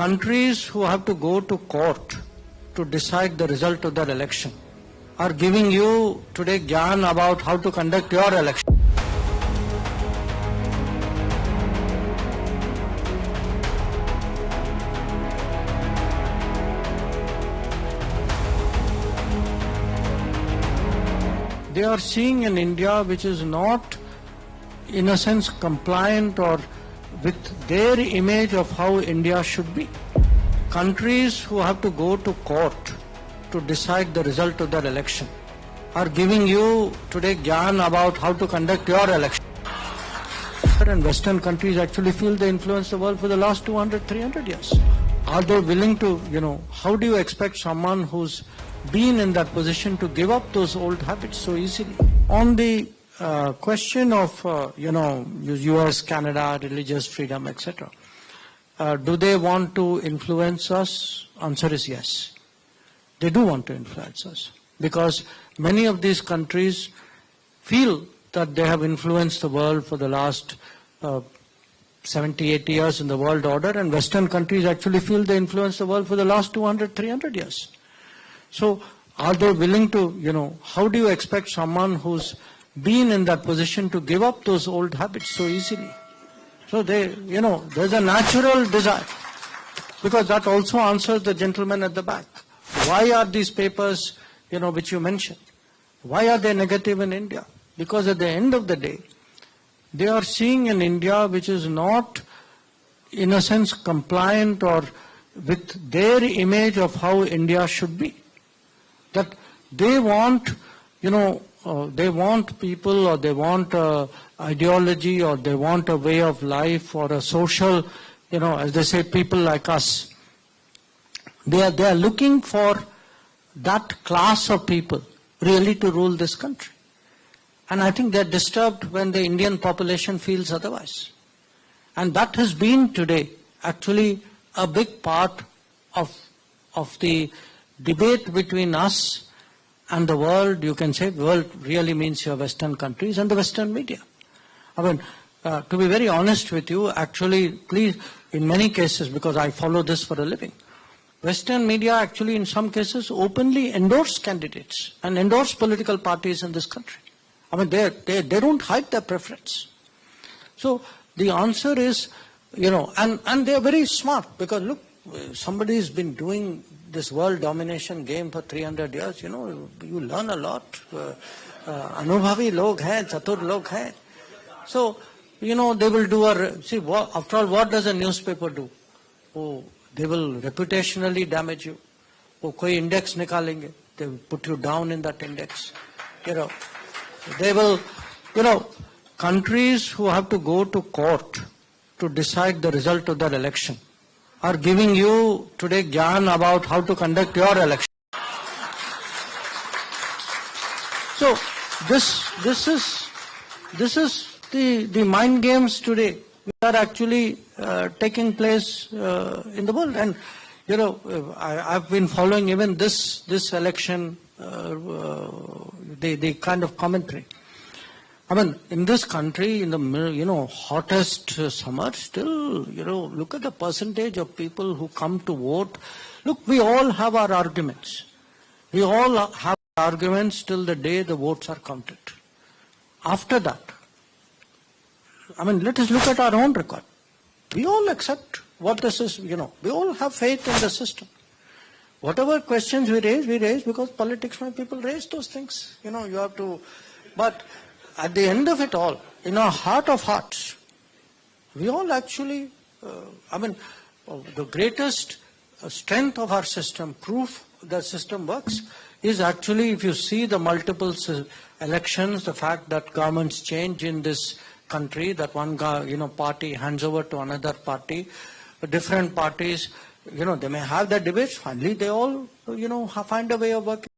countries who have to go to court to decide the result of their election are giving you today GYAAN about how to conduct your election. They are seeing an India which is not, in a sense, compliant or with their image of how India should be. Countries who have to go to court to decide the result of their election are giving you today GYAAN about how to conduct your election. And Western countries actually feel they influence the world for the last 200, 300 years. Are they willing to, how do you expect someone who's been in that position to give up those old habits so easily? On the question of, US, Canada, religious freedom, etc. Do they want to influence us? Answer is yes. They do want to influence us because many of these countries feel that they have influenced the world for the last 70, 80 years in the world order, and Western countries actually feel they influence the world for the last 200, 300 years. So are they willing to, how do you expect someone who's been in that position to give up those old habits so easily? So there's a natural desire, because that also answers the gentleman at the back. Why are these papers, which you mentioned, why are they negative in India? Because at the end of the day, they are seeing an India which is not, in a sense, compliant or with their image of how India should be. That they want, they want people, or they want ideology, or they want a way of life, or a social, as they say, people like us. They are looking for that class of people really to rule this country. And I think they're disturbed when the Indian population feels otherwise. And that has been today actually a big part of the debate between us and the world. You can say world really means your Western countries and the Western media. I mean, to be very honest with you, actually, please, in many cases, because I follow this for a living, Western media actually in some cases openly endorse candidates and endorse political parties in this country. I mean, they don't hide their preference. So the answer is, and they are very smart, because look, somebody has been doing this world domination game for 300 years, you learn a lot. Anubhavi log hai, chatur log hai. So, they will do after all, what does a newspaper do? Oh, they will reputationally damage you. Oh, koi index nikalenge. They will put you down in that index. They will, countries who have to go to court to decide the result of their election are giving you today GYAAN about how to conduct your election. So this is the mind games today which are actually taking place in the world. And I've been following even this election, the kind of commentary. I mean, in this country, in the hottest summer, still, look at the percentage of people who come to vote. Look, we all have our arguments. We all have arguments till the day the votes are counted. After that, I mean, let us look at our own record. We all accept what this is, we all have faith in the system. Whatever questions we raise because politics, my people raise those things. You have to, but at the end of it all, in our heart of hearts, we all actually, the greatest strength of our system, proof the system works, is actually, if you see the multiple elections, the fact that governments change in this country, that one party hands over to another party, different parties, they may have their debates, finally they all, find a way of working.